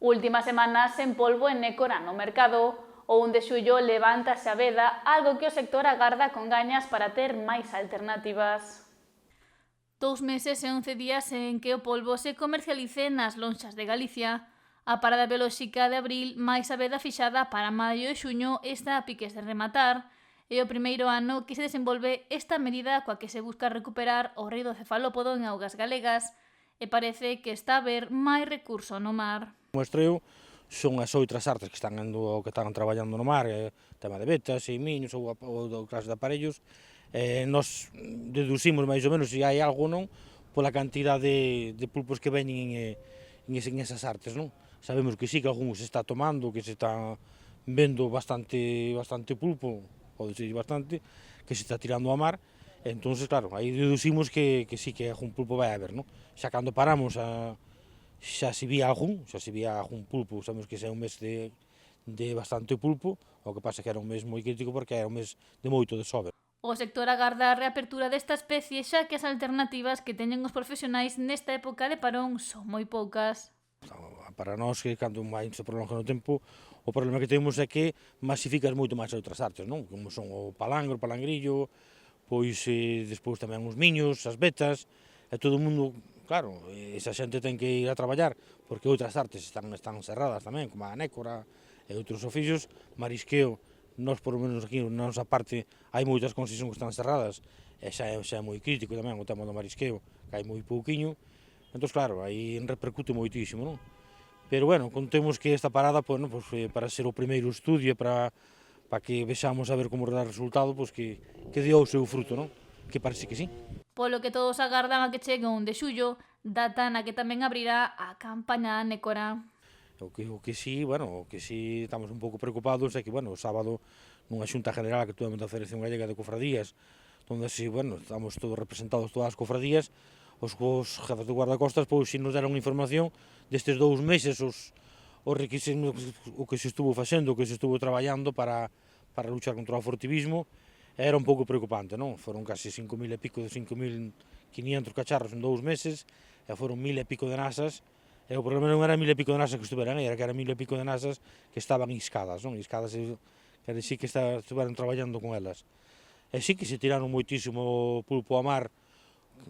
Últimas semanas sen polvo en Nécora no mercado. O 1 de xullo levántase a veda, algo que o sector agarda con gañas para ter máis alternativas. 2 meses e 11 días en que o polvo se comercialice nas lonxas de Galicia. A parada biolóxica de abril máis a veda fixada para maio e xuño está a piques de rematar. É o primeiro ano que se desenvolve esta medida coa que se busca recuperar o rei do cefalópodo en augas galegas e parece que está a haber máis recurso no mar. O estreo son as outras artes que están traballando no mar, tema de vetas e miños ou clase de aparellos. Nos deducimos máis ou menos se hai algo ou non pola cantidade de pulpos que veñen en esas artes, non? Sabemos que sí, que algún se está tomando, que se está vendo bastante pulpo, pode ser bastante, que se está tirando ao mar. Entonces, claro, aí deducimos que sí, que algún pulpo vai haber, non? Xa cando paramos xa se vía algún pulpo, sabemos que xa é un mes de bastante pulpo, o que pasa que era un mes moi crítico porque era un mes de moito desove. O sector agarda a reapertura desta especie xa que as alternativas que teñen os profesionais nesta época de parón son moi poucas. Para nós, que cando máis se prolonga no tempo, o problema que temos é que masificas moito máis outras artes, non? Como son o palangro, o palangrillo, pois despois tamén os miños, as vetas, e todo o mundo, claro, esa xente ten que ir a traballar, porque outras artes están cerradas tamén, como a nécora e outros oficios, marisqueo, nós por lo menos aquí na nosa parte hai moitas concesións que están cerradas, e xa é moi crítico tamén o tema do marisqueo, que hai moi pouquiño. Entón, claro, aí repercute moitísimo, non? Pero, bueno, contemos que esta parada, pues, para ser o primeiro estudio, para que vexamos a ver como dá resultado, pues, que deu o seu fruto, non? Que parece que sí. Polo que todos agardan a que chegue o 1 de xullo, data na que tamén abrirá a campaña Nécora. O que sí estamos un pouco preocupados é que, bueno, o sábado, nunha xunta general que tuvemos da Federación Gallega de Cofradías, onde así, bueno, estamos todos representados, todas as cofradías, os jefes de guardacostas, pois, si nos deron información destes 2 meses, os requisitos, o que se estuvo facendo, o que se estuvo traballando para luchar contra o furtivismo, era un pouco preocupante, non? Foron casi 5.000 e pico, 5.500 cacharros en 2 meses, e foron 1.000 e pico de nasas, e o problema non era 1.000 e pico de nasas que estuveran, era que eran 1.000 e pico de nasas que estaban iscadas, non? Iscadas, quer dizer que estuveran traballando con elas. E sí que se tiraron moitísimo pulpo a mar,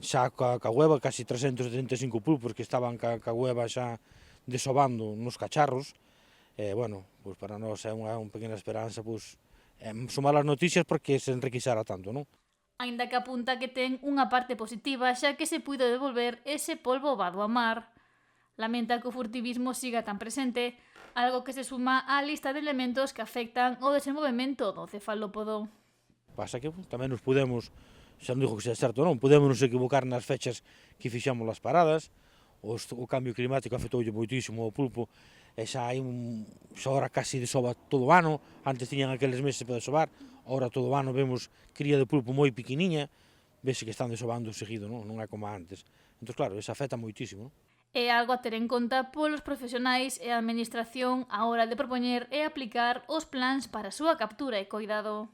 xa ca hueva, casi 375 pulpos que estaban ca hueva xa desobando nos cacharros. Bueno, pois para nós é unha pequena esperanza, pois, son malas noticias porque se enriquisara tanto, non? Aínda que apunta que ten unha parte positiva xa que se puido devolver ese polvo vado a mar. Lamenta que o furtivismo siga tan presente, algo que se suma á lista de elementos que afectan o desenvolvemento do cefalópodo. Pasa que tamén nos podemos, xa non digo que sea certo non, podemos nos equivocar nas fechas que fixamos as paradas, o cambio climático afectoulle moitísimo ao pulpo, e xa ahora casi desova todo o ano, antes tiñan aqueles meses para desovar, agora todo o ano vemos cría de pulpo moi pequeniña, vese que están desobando seguido, non é como antes. Entón, claro, esa afecta moitísimo, non? É algo a ter en conta polos profesionais e a administración á hora de propoñer e aplicar os plans para a súa captura e coidado.